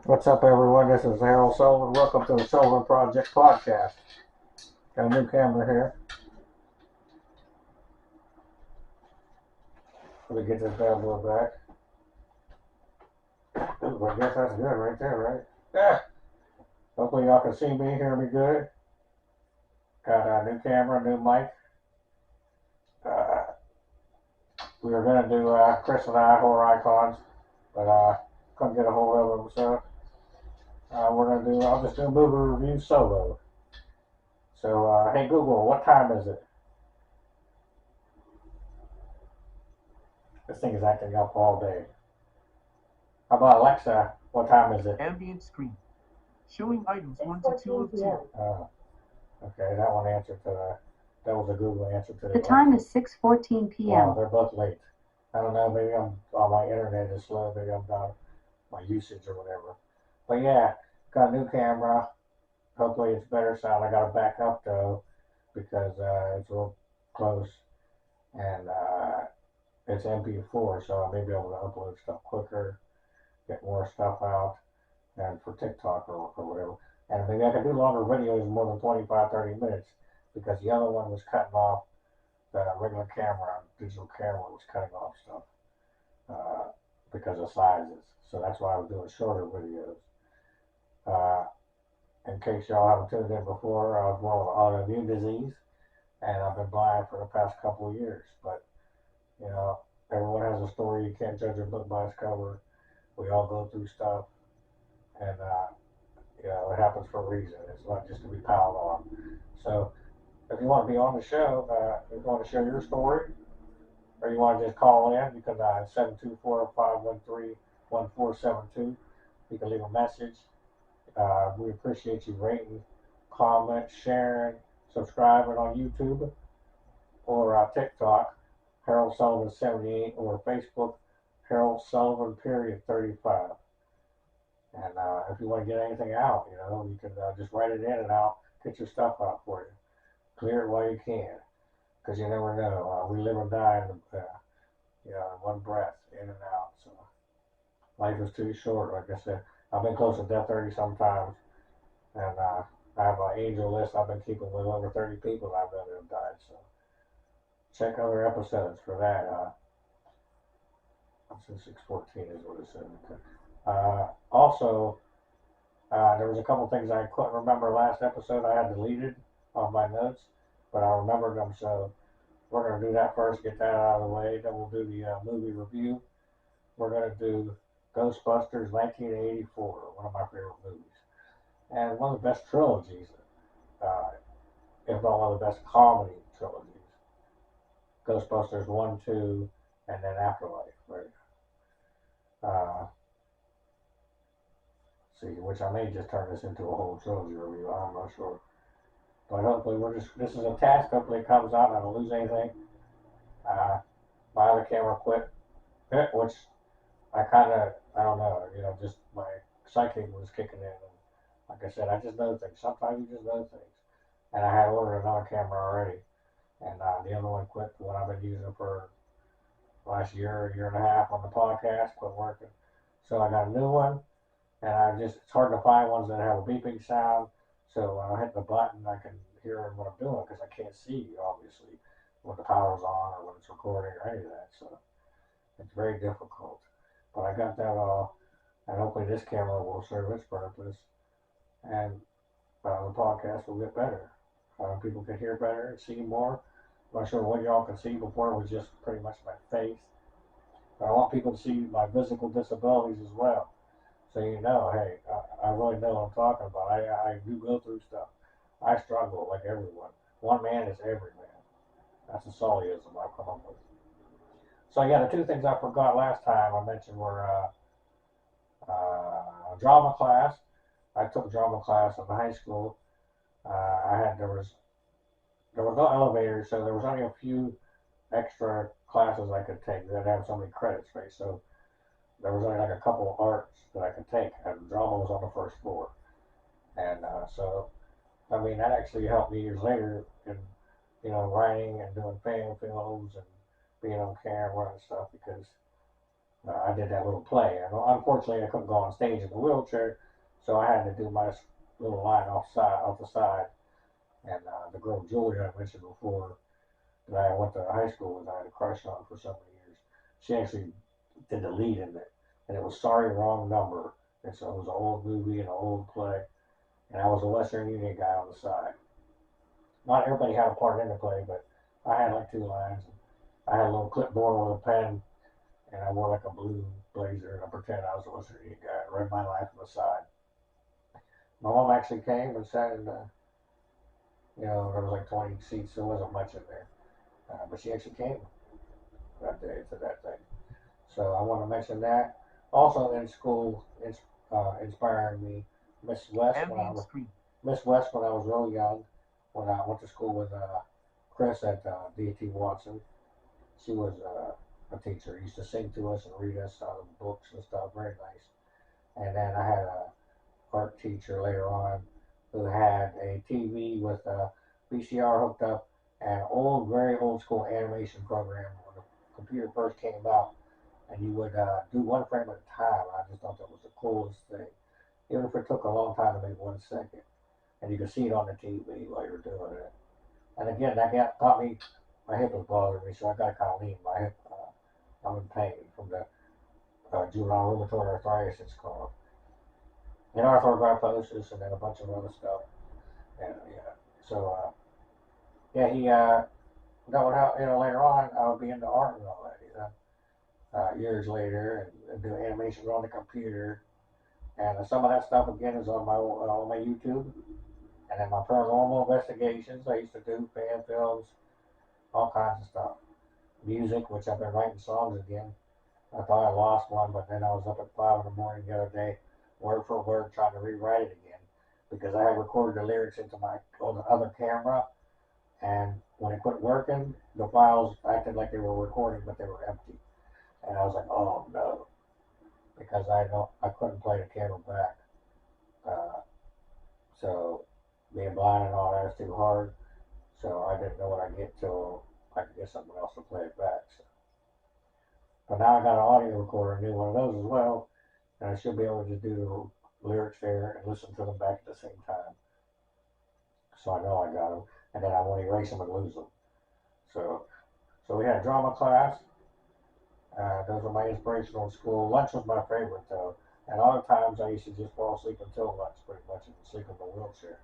What's up, everyone? This is Harold Sullivan. Welcome to the Sullivan Project Podcast. Got a new camera here. Let me get this bad boy back. Ooh, I guess that's good right there, right? Yeah. Hopefully y'all can see me, hear me good. Got a new camera, new mic. Uh, we were going to do Chris and I horror icons, but couldn't get a hold of them, so I'll just do a movie review solo. So, hey Google, what time is it? This thing is acting up all day. How about Alexa, what time is it? Ambient screen. Showing items 1 to 202. Okay, that one answered to that was a Google answer to The time is 6:14 Wow, p.m. they're both late. I don't know, maybe my internet is slow, maybe I'm not my usage or whatever. But yeah, got a new camera. Hopefully it's better sound. I gotta back up though because it's real close and it's MP4, so I may be able to upload stuff quicker, get more stuff out, and for TikTok or whatever. And maybe I can do longer videos, more than 25, 30 minutes, because the other one was cutting off, the regular camera, digital camera was cutting off stuff uh, because of sizes. So that's why I was doing shorter videos. Uh, in case y'all haven't tuned in before, I was born with autoimmune disease, and I've been blind for the past couple of years. But, you know, everyone has a story. You can't judge a book by its cover. We all go through stuff, and it happens for a reason. It's not just to be piled on. So if you want to be on the show, if you want to share your story, or you want to just call in, you can 724-513-1472. You can leave a message. We appreciate you rating, comment, sharing, subscribing on YouTube or TikTok, Harold Sullivan 78, or Facebook, Harold Sullivan period 35. And if you want to get anything out, you can just write it in and I'll get your stuff out for you. Clear it while you can, because you never know. We live and die in one breath, in and out. So life is too short. Like I said, I've been close to death 30 sometimes, and I have an angel list I've been keeping with over 30 people that I've known that have died. So check other episodes for that. 614 is what it said. Okay. Also, there was a couple things I couldn't remember last episode. I had deleted off my notes, but I remembered them. So we're going to do that first, get that out of the way. Then we'll do the movie review. We're going to do Ghostbusters 1984, one of my favorite movies. And one of the best trilogies, if not one of the best comedy trilogies. Ghostbusters 1, 2, and then Afterlife, right? Which I may just turn this into a whole trilogy review. I'm not sure. But hopefully this is a test. Hopefully it comes out. I don't lose anything. My other camera quit, which I don't know, just my psychic was kicking in. And like I said, I just know things. Sometimes you just know things. And I had ordered another camera already. And the other one quit, the one I've been using for last year and a half on the podcast, quit working. So I got a new one. And it's hard to find ones that have a beeping sound. So when I hit the button, I can hear what I'm doing because I can't see, obviously, when the power's on or when it's recording or any of that. So it's very difficult. But I got that all, and hopefully this camera will serve its purpose, and the podcast will get better. People can hear better and see more. I'm not sure what y'all can see. Before it was just pretty much my face. But I want people to see my physical disabilities as well. So hey, I really know what I'm talking about. I do go through stuff. I struggle like everyone. One man is every man. That's a Sullyism I've come up with. So yeah, the two things I forgot last time I mentioned were drama class. I took drama class in high school. There was no elevator, so there was only a few extra classes I could take that have so many credits, right? So there was only like a couple of arts that I could take, and drama was on the first floor. And that actually helped me years later in, writing and doing film films and being on camera and stuff because I did that little play. And unfortunately, I couldn't go on stage in the wheelchair, so I had to do my little line off the side. And the girl Julia I mentioned before that I went to high school with, I had a crush on for so many years. She actually did the lead in it, and it was Sorry Wrong Number. And so it was an old movie and an old play, and I was a Western Union guy on the side. Not everybody had a part in the play, but I had like 2 lines. I had a little clipboard with a pen, and I wore like a blue blazer, and I pretended I was a Western Union guy. I read my life on the side. My mom actually came and sat in the, there was like 20 seats, so there wasn't much in there. But she actually came that day to that thing. So I want to mention that. Also in school, inspiring me, Miss West when I Ambient was screen. Miss West when I was real young, when I went to school with Chris at D.T. Watson. She was a teacher. Used to sing to us and read us out of books and stuff. Very nice. And then I had a art teacher later on who had a TV with a VCR hooked up and old, very old school animation program when the computer first came out. And you would do 1 frame at a time. I just thought that was the coolest thing. Even if it took a long time to make 1 second. And you could see it on the TV while you're doing it. And again, that got me, my hip was bothering me, so I got to kind of lean my hip. I'm in pain from the juvenile rheumatoid arthritis, it's called. And arthrogryposis, and then a bunch of other stuff. And yeah, so yeah, that would help. Later on, I would be into art and all that. Years later, and do animation on the computer. And some of that stuff again is on my YouTube. And then my paranormal investigations, I used to do fan films, all kinds of stuff. Music, which I've been writing songs again. I thought I lost one, but then I was up at 5 in the morning the other day, word for word, trying to rewrite it again because I had recorded the lyrics into my on the other camera, and when it quit working, the files acted like they were recording, but they were empty. And I was like, oh no, because I couldn't play the camera back. Uh, so being blind and all that is too hard. So I didn't know what I'd get till I could get someone else to play it back. So. But now I got an audio recorder, a new one of those as well, and I should be able to do the lyrics there and listen to them back at the same time. So I know I got them, and then I won't erase them and lose them. So we had drama class. Those were my inspirational in school. Lunch was my favorite though, and other times I used to just fall asleep until lunch, pretty much, and sleep in the wheelchair.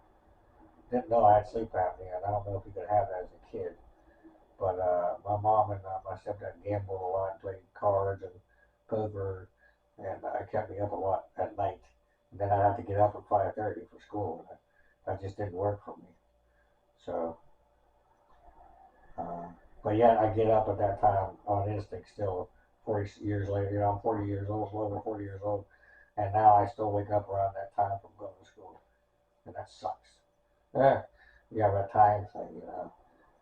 Didn't know I had sleep apnea, and I don't know if you could have that as a kid. But my mom and my stepdad gambled a lot, played cards and poker, and it kept me up a lot at night. And then I'd have to get up at 5:30 for school, and that just didn't work for me. So, but yet I get up at that time on instinct still. 40 years later, I'm 40 years old, over 40 years old, and now I still wake up around that time from going to school, and that sucks. Yeah, you have that time thing.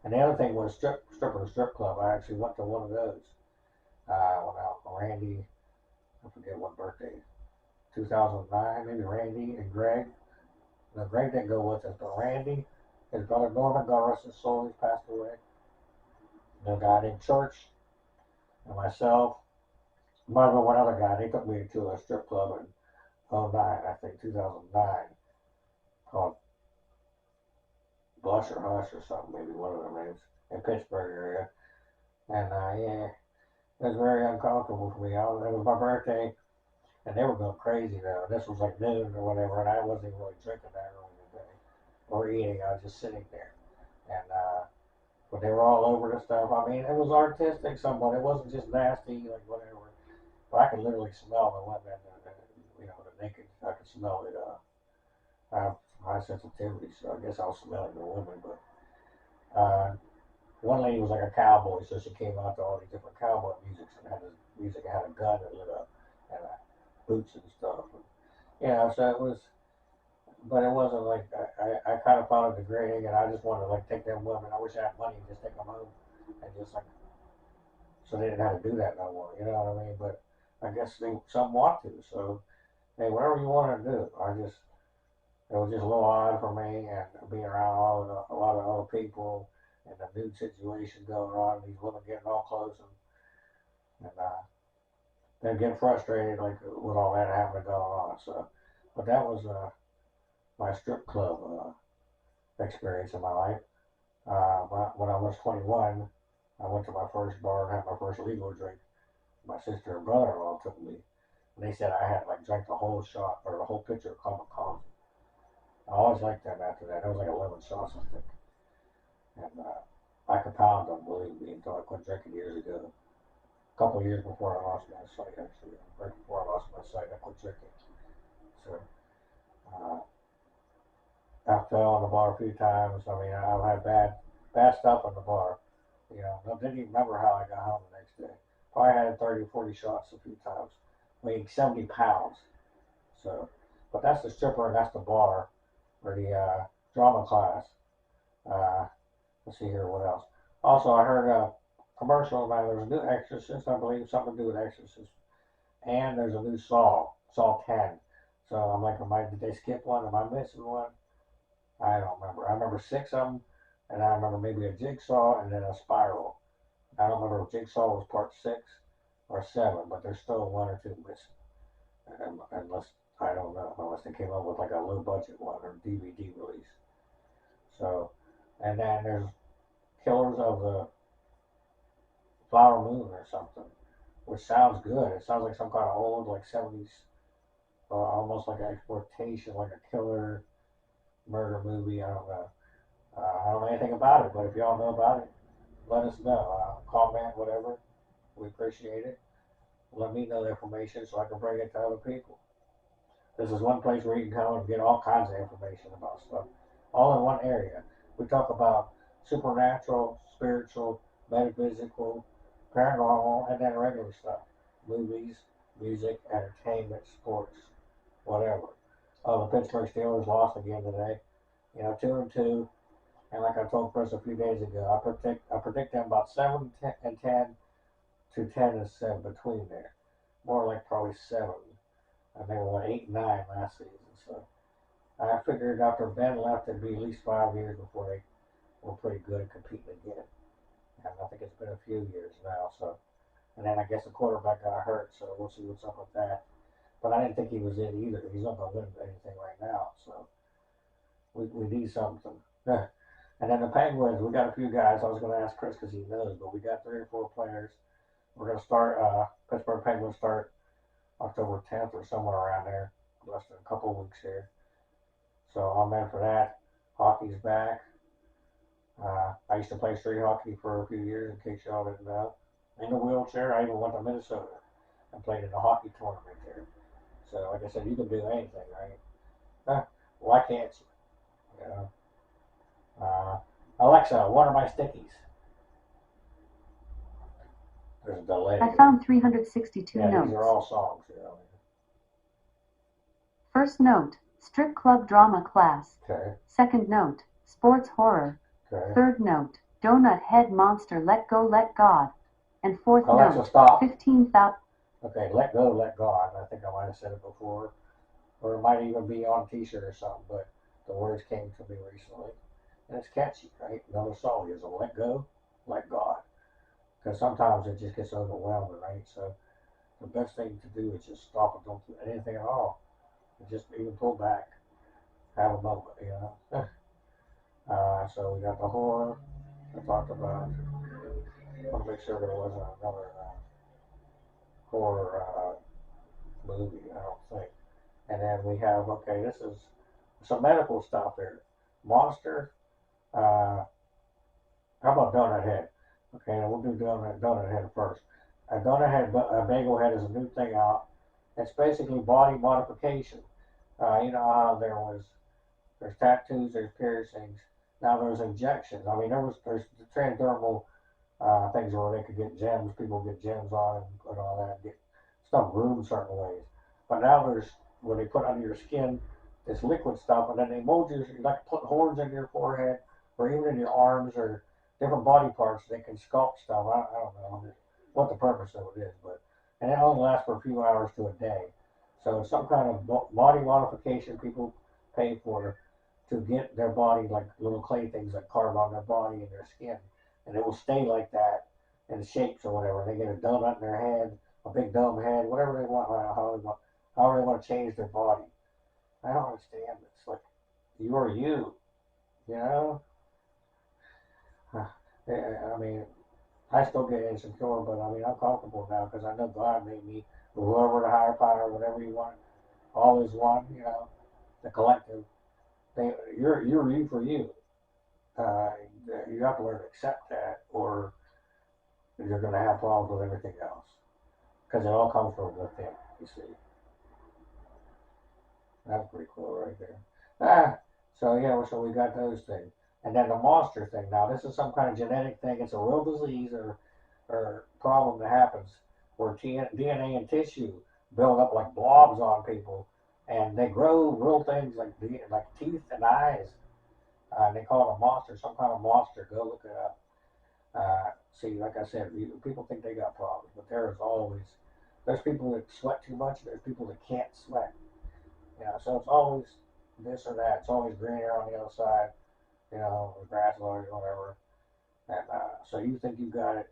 And the other thing was strip club. I actually went to one of those. When Randy, I forget what birthday, 2009, maybe Randy and Greg. No, Greg didn't go with us, but Randy, his brother Norman, God rest his soul, he's passed away. The guy named Church, and myself, might have been one other guy. They took me to a strip club in '09, I think, 2009, called Blush or Hush or something, maybe one of them names, in Pittsburgh area. And yeah, it was very uncomfortable for me. It was my birthday, and they were going crazy though. This was like noon or whatever, and I wasn't even really drinking that early in the day or eating. I was just sitting there, and but they were all over the stuff. I mean, it was artistic, somewhat. It wasn't just nasty, like whatever. But I could literally smell the women, the naked. I could smell it. I have high sensitivity, so I guess I was smelling the women. But one lady was like a cowboy, so she came out to all these different cowboy music and had this music and had a gun that lit up and boots and stuff. And, so it was, but it wasn't like I kind of found it degrading, and I just wanted to like take them women. I wish I had money and just take them home and just like so they didn't have to do that no more. You know what I mean? But I guess some want to. So hey, whatever you want to do. It was just a little odd for me and being around a lot of other people and the nude situation going on, these women getting all close and then get frustrated like with all that having going on. So, but that was my strip club experience in my life. When I was 21, I went to my first bar and had my first legal drink. My sister and brother-in-law took me, and they said I had like drank the whole shot or the whole pitcher of common coffee. I always liked them after that. It was like 11 shots, I think, and I could pound them, believe me, until I quit drinking years ago. A couple of years before I lost my sight, actually, right before I lost my sight, I quit drinking. So uh, I fell on the bar a few times. I mean, I've had bad stuff on the bar. You know, I didn't even remember how I got home the next day. Probably had 30 or 40 shots a few times, weighing 70 pounds. So, but that's the stripper and that's the bar or the drama class. Uh, let's see here, what else? Also, I heard a commercial about there's a new Exorcist, I believe, something to do with Exorcist. And there's a new Saw 10. So I'm like, did they skip one? Am I missing one? I don't remember. I remember 6 of them, and I remember maybe a Jigsaw and then a Spiral. I don't remember if Jigsaw was part 6 or 7, but there's still 1 or 2 missing. Unless, I don't know, unless they came up with like a low budget one or DVD release. So, and then there's Killers of the Flower Moon or something, which sounds good. It sounds like some kind of old, like 70s, almost like an exploitation, like a killer murder movie. I don't know. I don't know anything about it, but if y'all know about it, let us know. Comment, whatever. We appreciate it. Let me know the information so I can bring it to other people. This is one place where you can come and get all kinds of information about stuff, all in one area. We talk about supernatural, spiritual, metaphysical, paranormal, and then regular stuff. Movies, music, entertainment, sports, whatever. Oh, the Pittsburgh Steelers lost again today. You know, 2-2. And like I told Chris a few days ago, I predict them about 7-10 to 10-7 between there. More like probably 7. And they were 8-9 last season. So I figured after Ben left, it'd be at least 5 years before they were pretty good at competing again. And I think it's been a few years now. So, and then I guess the quarterback got hurt, so we'll see what's up with that. But I didn't think he was in either. He's not going to win anything right now. So we need something. And then the Penguins, we got a few guys. I was going to ask Chris because he knows, but we got 3 or 4 players. We're going to start, Pittsburgh Penguins start October 10th or somewhere around there. Less than a couple of weeks here. So I'm in for that. Hockey's back. I used to play street hockey for a few years, in case y'all didn't know. In a wheelchair, I even went to Minnesota and played in a hockey tournament there. So, like I said, you can do anything, right? Why can't you? You know? Alexa, what are my stickies? There's a delay. I found 362 yeah, notes. These are all songs, you know. First note, strip club drama class. Okay. Second note, sports horror. Okay. Third note, donut head monster let go let God. And fourth Alexa, note, stop. 15,000. Okay, let go, let God. I think I might have said it before. Or it might even be on a t-shirt or something, but the words came to me recently. And it's catchy, right? Another song is a let go, let God. Because sometimes it just gets overwhelming, right? So the best thing to do is just stop and don't do anything at all. And just even pull back. Have a moment, you know? So we got the horror I talked about. I want to make sure there wasn't another horror movie, I don't think. And then we have, okay, this is some medical stuff here. Monster, how about Donut Head? Okay, we'll do Donut Head first. Donut Head, Bagel Head is a new thing out. It's basically body modification. You know how there's tattoos, there's piercings. Now there's injections. I mean, there's the transdermal things where they could get gems. People get gems on and all that, get stuff groomed certain ways. But now there's where they put under your skin this liquid stuff, and then they mold you like put horns in your forehead or even in your arms or different body parts. They can sculpt stuff. I don't know what the purpose of it is, but and it only lasts for a few hours to a day. So it's some kind of body modification people pay for to get their body like little clay things that carve on their body and their skin, and it will stay like that in shapes or whatever. They get a donut in their head a big dumb head, whatever they want, however they want to change their body. I don't understand this. Like, you are you, you know? I mean, I still get insecure, but I mean, I'm comfortable now because I know God made me, whoever the higher power, whatever you want, all is one, you know, the collective. You're you for you. Uh, you have to learn to accept that, or you're going to have problems with everything else because it all comes from within. You see, that's pretty cool right there. So yeah, so we got those things, and then the monster thing. Now this is some kind of genetic thing. It's a real disease or problem that happens where DNA and tissue build up like blobs on people, and they grow real things like teeth and eyes. They call it a monster, some kind of monster. Go look it up. See, like I said, people think they got problems, but there's people that sweat too much. There's people that can't sweat. You know, so it's always this or that. It's always greener on the other side. You know, the grass or whatever. And so you think you got it.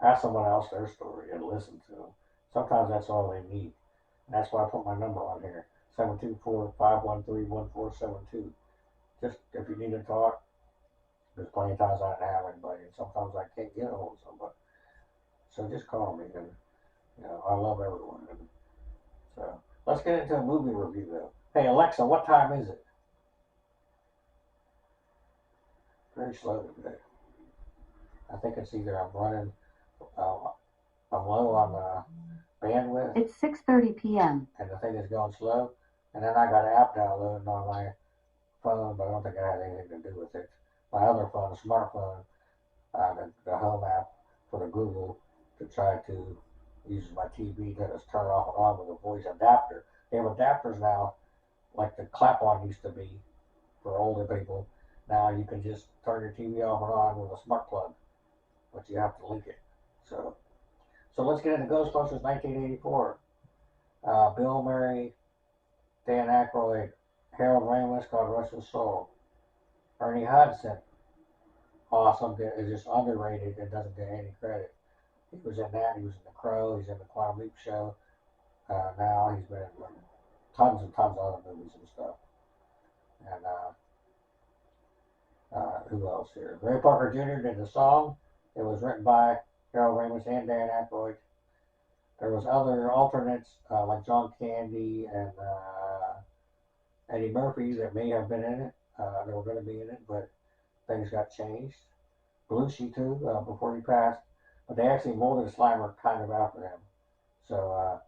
Ask someone else their story and listen to them. Sometimes that's all they need. And that's why I put my number on here. 724-513-1472. Just if you need to talk, there's plenty of times I don't have anybody, and sometimes I can't get a hold of somebody. So just call me, and you know I love everyone. And so let's get into a movie review though. Hey Alexa, what time is it? Very slow today. I think it's either I'm running, I'm low on bandwidth. It's 6:30 p.m. And the thing is going slow. And then I got an app downloaded on my phone, but I don't think it had anything to do with it. My other phone, a smartphone, the home app for the Google to try to use my TV to just turn off and on with a voice adapter. They have adapters now, like the clap-on used to be for older people. Now you can just turn your TV off and on with a smart plug, but you have to link it. So let's get into Ghostbusters 1984. Bill Murray, Dan Aykroyd, Harold Ramis, God rest his soul. Ernie Hudson, awesome, is just underrated and doesn't get any credit. He was in that, he was in The Crow, he's in the Quantum Leap show. Now he's been in tons and tons of other movies and stuff. And who else here? Ray Parker Jr. did the song. It was written by Harold Ramis and Dan Aykroyd. There was other alternates like John Candy and Eddie Murphy that may have been in it. They were going to be in it, but things got changed. Belushi too, before he passed. But they actually molded Slimer kind of after him. So,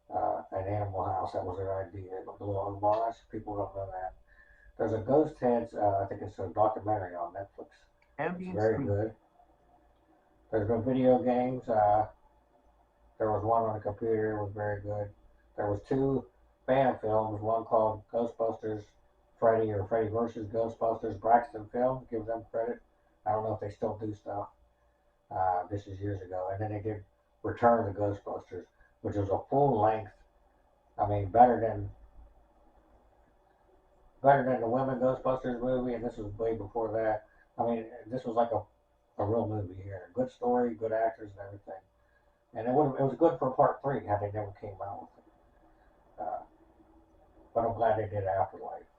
an Animal House, that was their idea. A little homage. People don't know that. There's a Ghost Heads, I think it's a documentary on Netflix. It's very good. There's been video games. There was one on the computer. It was very good. There was 2 fan films. One called Ghostbusters, Freddy or Freddy versus Ghostbusters. Braxton Films, give them credit. I don't know if they still do stuff. This is years ago. And then they did Return of the Ghostbusters, which was a full length. I mean, better than the Women Ghostbusters movie, and this was way before that. I mean, this was like a real movie here. Good story, good actors, and everything. And it was good for part 3 had they never came out with it. But I'm glad they did Afterlife.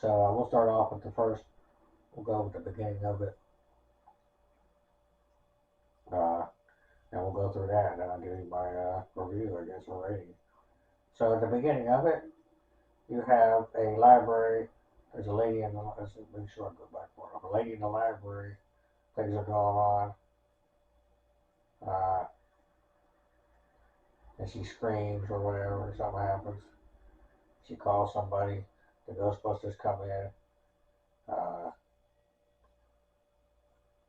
So we'll start off with the first. We'll go with the beginning of it. And we'll go through that, and then I'll give you my review, I guess, or rating. So at the beginning of it, you have a library. There's a lady in the. Let's make sure I go back for it. A lady in the library. Things are going on. And she screams or whatever. Something happens. She calls somebody. The Ghostbusters come in.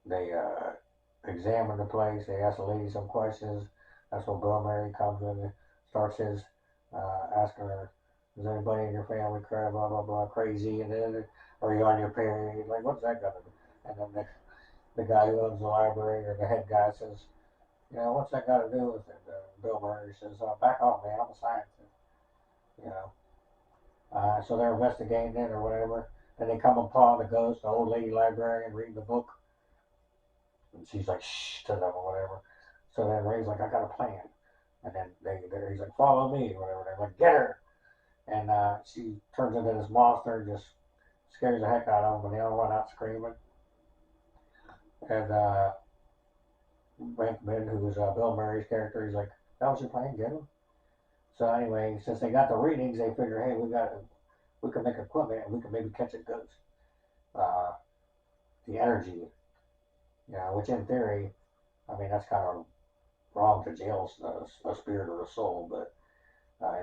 They examine the place. They ask the lady some questions. That's when Bill Murray comes in and starts his asking her, "Is anybody in your family blah blah blah crazy?" And then, "Are you on your period?" Like, what's that got to do? And then the guy who owns the library or the head guy says, "You know, what's that got to do with it?" Bill Murray says, "Back off, man. I'm a scientist." You know. So they're investigating it or whatever. And they come upon the ghost, the old lady librarian reading the book. And she's like, "Shh," to them or whatever. So then Ray's like, I got a plan. And then he's like, follow me, or whatever. They're like, get her. And she turns into this monster and just scares the heck out of them, and they all run out screaming. And Bankman, who was Bill Murray's character, he's like, that was your plan, get him? So anyway, since they got the readings, they figure, hey, we can make equipment and we can maybe catch a ghost. The energy, which in theory, I mean, that's kind of wrong to jail a spirit or a soul, but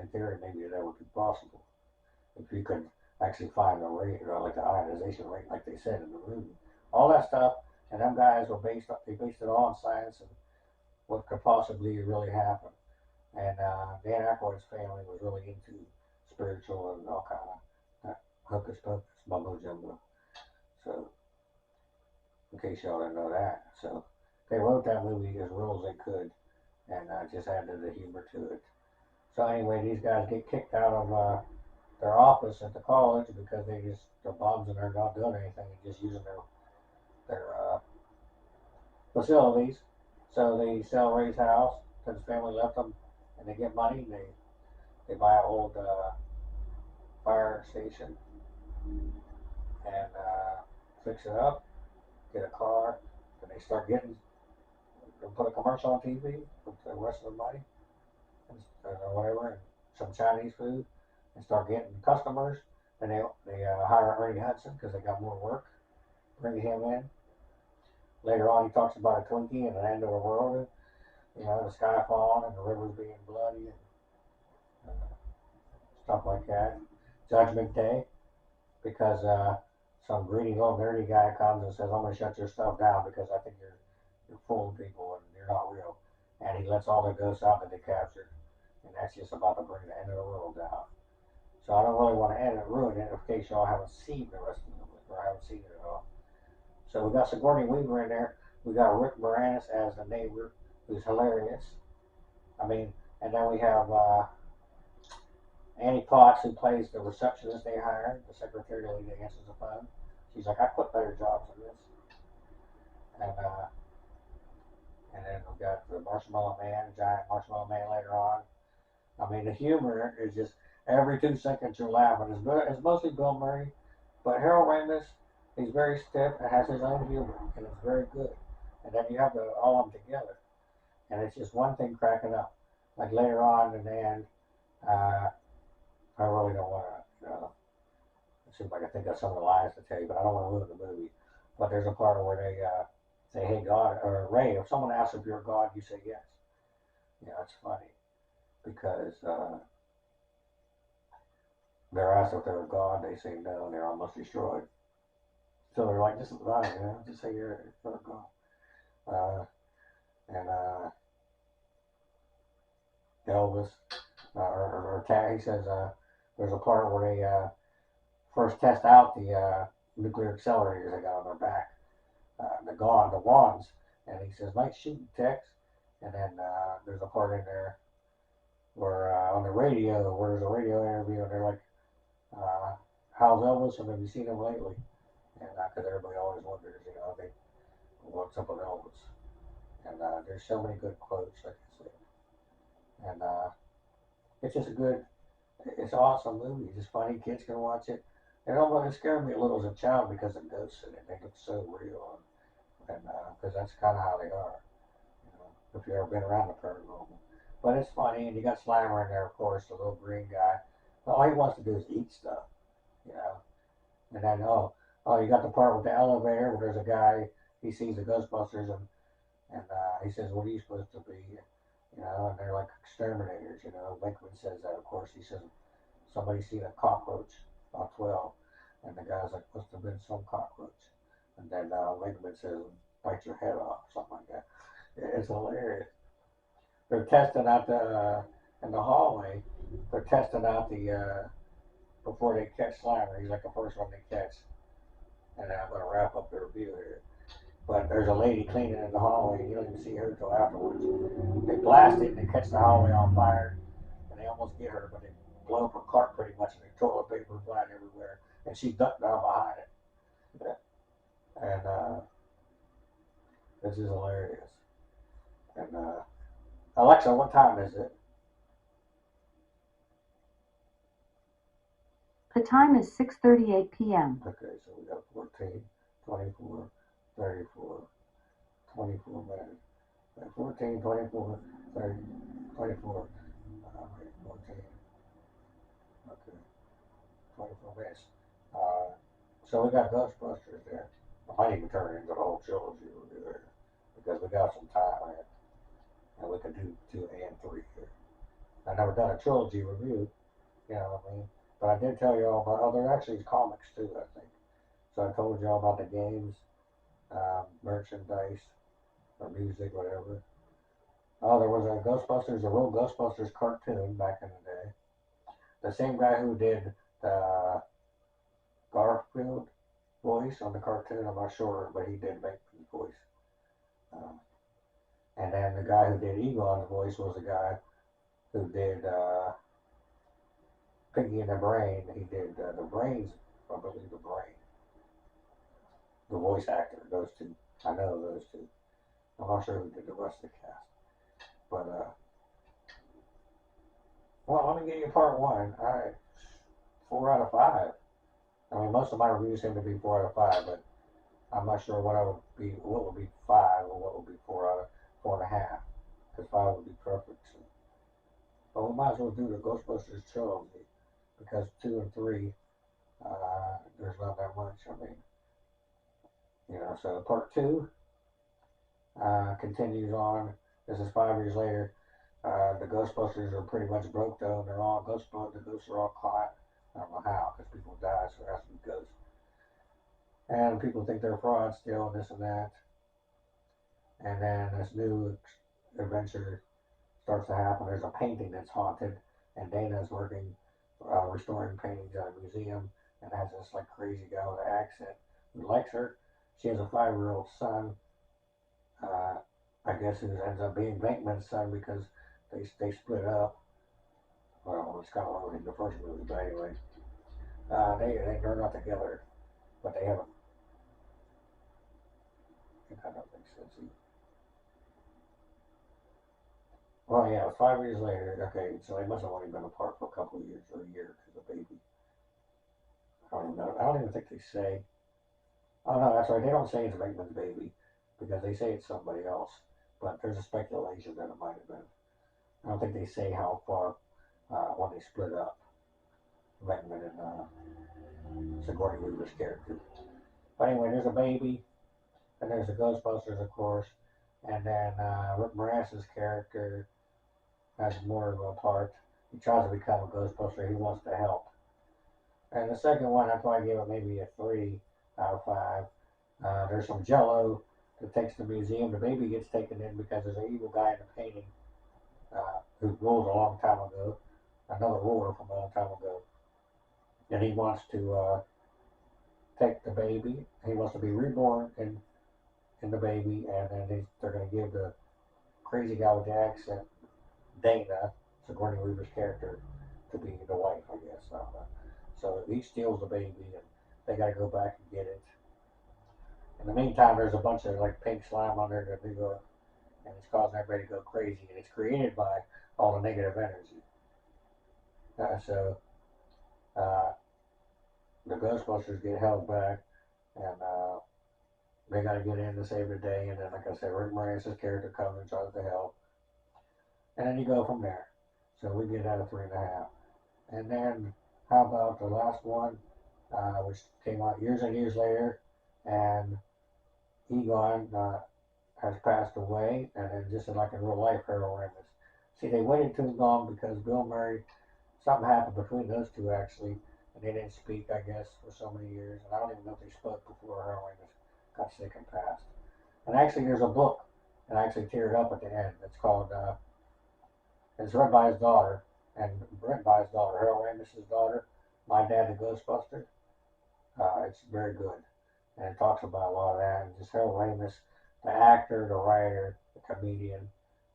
in theory, maybe that would be possible if you could actually find the rate, like the ionization rate, like they said in the movie. All that stuff, and them guys were based it all on science and what could possibly really happen. And Dan Aykroyd's family was really into spiritual and all kind of hocus pocus, mumbo jumbo. So, in case y'all didn't know that, so they wrote that movie as real as they could, and just added the humor to it. So anyway, these guys get kicked out of their office at the college because their bombs and they're not doing anything, they're just using their facilities. So they sell Ray's house because his family left them, and they get money. And they buy an old fire station and fix it up, get a car. Then they start put a commercial on TV with the rest of the money or whatever, and some Chinese food, and start getting customers. Then they hire Ernie Hudson because they got more work. Bring him in. Later on, he talks about a Twinkie and an end of the world, the sky falling and the rivers being bloody and stuff like that. Judgment Day, because some greedy little nerdy guy comes and says, I'm going to shut your stuff down because I think you're fooling people and you're not real. And he lets all the ghosts out that they captured. And that's just about to bring the end of the world down. So I don't really want to ruin it in case y'all haven't seen the rest of it or haven't seen it at all. So we got Sigourney Weaver in there. We got Rick Moranis as the neighbor, who's hilarious. I mean, and then we have Annie Potts, who plays the receptionist they hired, the secretary lady that answers the phone. She's like, I quit better jobs than this. And then we got the Marshmallow Man, giant Marshmallow Man later on. I mean, the humor is just every 2 seconds you're laughing. It's mostly Bill Murray, but Harold Ramis, he's very stiff and has his own humor, and it's very good. And then you have all of them together, and it's just one thing cracking up. Like later on in the end, I really don't want to. It seems like I think of some of the lines to tell you, but I don't want to ruin the movie. But there's a part where they say, "Hey God," or Ray, if someone asks if you're God, you say yes. It's funny because they're asked if they're a God, they say no, and they're almost destroyed. So they're like, just lie, just say you're a God. And Elvis, he says there's a part where they first test out the nuclear accelerators they got on their back, the wands, and he says, nice shooting, Tex. And then there's a part in there where on the radio, where there's a radio interview, and they're like, how's Elvis, and have you seen him lately? And because everybody always wonders, what's up with Elvis? And there's so many good quotes, like I said. And it's just it's an awesome movie. It's just funny. Kids can watch it. It scared me a little as a child because of ghosts in it. They look so real. And because that's kind of how they are. If you've ever been around the paranormal. But it's funny. And you got Slimer in there, of course, the little green guy. But all he wants to do is eat stuff. And then, you got the part with the elevator where there's a guy, he sees the Ghostbusters and he says, what are you supposed to be? And they're like exterminators, Lakeman says that, of course. He says, somebody seen a cockroach on 12. And the guy's like, must have been some cockroach. And then Lakeman says, bite your head off, something like that. It's hilarious. They're testing out in the hallway, they're testing out before they catch Slimer. He's like the first one they catch. And then I'm going to wrap up the review here. But there's a lady cleaning in the hallway, and you don't even see her until afterwards. They blast it, and they catch the hallway on fire, and they almost get her, but they blow up her cart pretty much, and the toilet paper flying everywhere, and she ducked down behind it. And this is hilarious. And Alexa, what time is it? The time is 6:38 p.m. Okay, so we got 14, 24, 34, 24 minutes. 14, 24, 30, 24. Wait, 14. Okay, 24 minutes. So we got Ghostbusters there. I might even turn it into the whole trilogy review there because we got some time here, and we can do 2 and 3 here. I've never done a trilogy review, you know what I mean? But I did tell you all about, oh, there actually is comics too, I think. So I told you all about the games, merchandise, or music, whatever. Oh, there was a Ghostbusters, a real Ghostbusters cartoon back in the day. The same guy who did the Garfield voice on the cartoon, I'm not sure, but he did make the voice. Um, and then the guy who did Egon's voice was the guy who did Piggy and the Brain. He did the Brains, I believe, the Brain. The voice actor, those two. I know those two. I'm not sure who did the rest of the cast. But, well, let me get you part 1. Alright. 4 out of 5. I mean, most of my reviews seem to be 4 out of 5, but I'm not sure what would be 5 or what would be 4 out of 4.5. Because 5 would be perfect. So. But we might as well do the Ghostbusters trilogy because 2 and 3, there's not that much. I mean, you know, so part 2 continues on. This is 5 years later. The Ghostbusters are pretty much broke though. They're all the ghosts are all caught. I don't know how, because people die, so there has to be ghosts. And people think they're frauds still, this and that. And then this new adventure starts to happen. There's a painting that's haunted, and Dana's working, restoring paintings at a museum, and has this like crazy guy with an accent who likes her. She has a 5-year-old son. I guess who ends up being Venkman's son because they split up. Well, it's kind of like in the first movie, but anyway, they're not together, but they have a. I don't think so. Well, yeah, 5 years later. Okay, so they must have only been apart for a couple of years or a year because of baby. I don't even know. I don't even think they say. Oh no, that's right. They don't say it's Venkman's baby because they say it's somebody else. But there's a speculation that it might have been. I don't think they say how far when they split up. Venkman and Sigourney Weaver's character. But anyway, there's a baby, and there's the Ghostbusters, of course, and then Rick Moranis' character has more of a part. He tries to become a Ghostbuster. He wants to help. And the second one, I'd probably give it maybe a 3 out of 5. There's some Jello that takes the museum. The baby gets taken in because there's an evil guy in the painting who ruled a long time ago, another ruler from a long time ago, and he wants to take the baby. He wants to be reborn in the baby, and then they're going to give the crazy guy with the accent, Dana, Sigourney Weaver's character, to be the wife, I guess. I don't know. So he steals the baby, and they got to go back and get it. In the meantime, there's a bunch of like pink slime under the New York, and it's causing everybody to go crazy, and it's created by all the negative energy. So the Ghostbusters get held back, and they got to get in to save the day. And then, like I said, Rick Moranis' character comes and tries to help, and then you go from there. So we get out of 3.5. And then how about the last one, which came out years and years later, and Egon has passed away, and then just like in real life, Harold Ramis. See, they waited too long because Bill Murray, something happened between those two actually, and they didn't speak, I guess, for so many years. And I don't even know if they spoke before Harold Ramis got sick and passed. And actually, there's a book, and I actually teared up at the end. It's called, it's read by his daughter, Harold Ramis' daughter, My Dad the Ghostbuster. It's very good, and it talks about a lot of that, and just Harold Ramis, the actor, the writer, the comedian,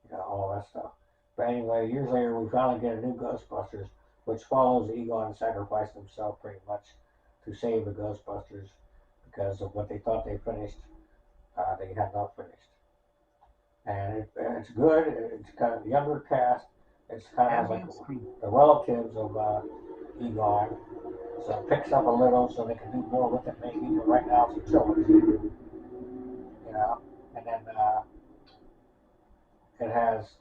you know, all that stuff. But anyway, years later, we finally get a new Ghostbusters, which follows Egon sacrificing himself pretty much to save the Ghostbusters because of what they thought they finished. They had not finished. and it's good. It's kind of the younger cast. It's kind of like Advent screen. the relatives of Egon, so it picks up a little, so they can do more with it maybe. But right now it's a trilogy, you know, and then it has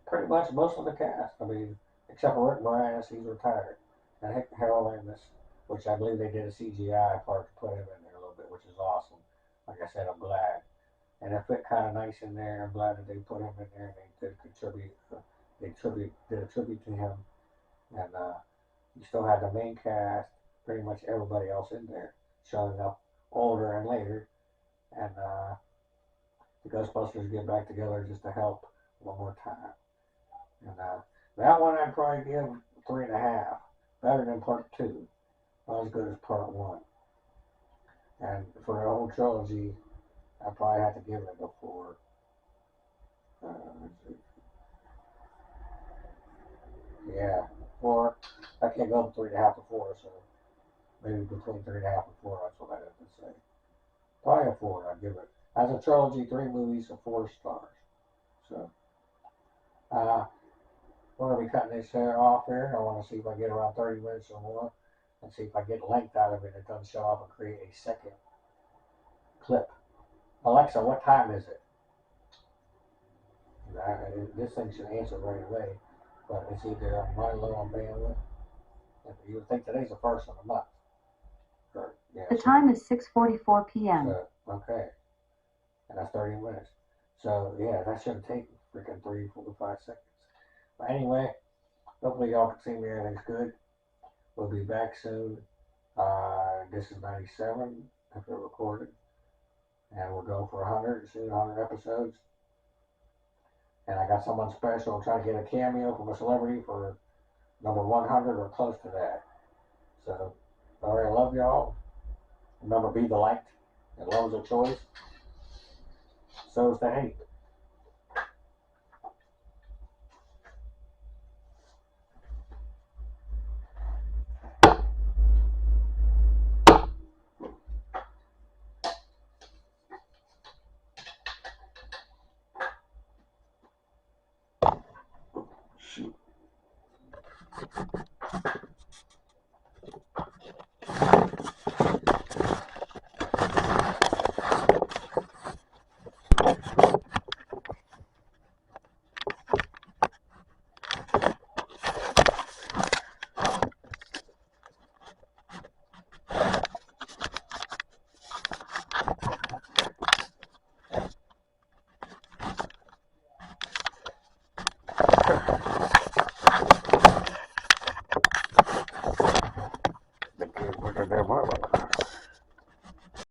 pretty much most of the cast. I mean, except for Rick Moranis, he's retired, and Harold Ramis, which I believe they did a CGI part to put him in there a little bit, which is awesome. Like I said, I'm glad. And it fit kind of nice in there. I'm glad that they put him in there and they did contribute. Did a tribute to him, and you still had the main cast, pretty much everybody else in there, showing up older and later, and the Ghostbusters get back together just to help one more time. And that one I'd probably give 3.5, better than part 2, not as good as part 1. And for the whole trilogy, I probably have to give it a 4. Yeah, 4. I can't go from 3.5 to 4, so maybe between 3.5 and 4. That's what I have to say. Probably a 4. I'd give it as a trilogy, 3 movies, a 4 stars. So, we're gonna be cutting this hair off here. I want to see if I get around 30 minutes or more, and see if I get length out of it. It doesn't show up and create a second clip. Alexa, what time is it? This thing should answer right away, but it's either I'm running low on bandwidth. You would think today's the first of the month. Or, yeah, The time is 6:44 p.m. So, okay, and that's 30 minutes. So yeah, that shouldn't take freaking 3, 4, 5 seconds. But anyway, hopefully y'all can see me. Everything's good. We'll be back soon. This is 97 after recorded, and we'll go for 100 soon, 100 episodes. And I got someone special. I'm trying to get a cameo from a celebrity for number 100 or close to that. So, all right, I love y'all. Remember, be the light. And love is a choice. So is the hate. Shoot.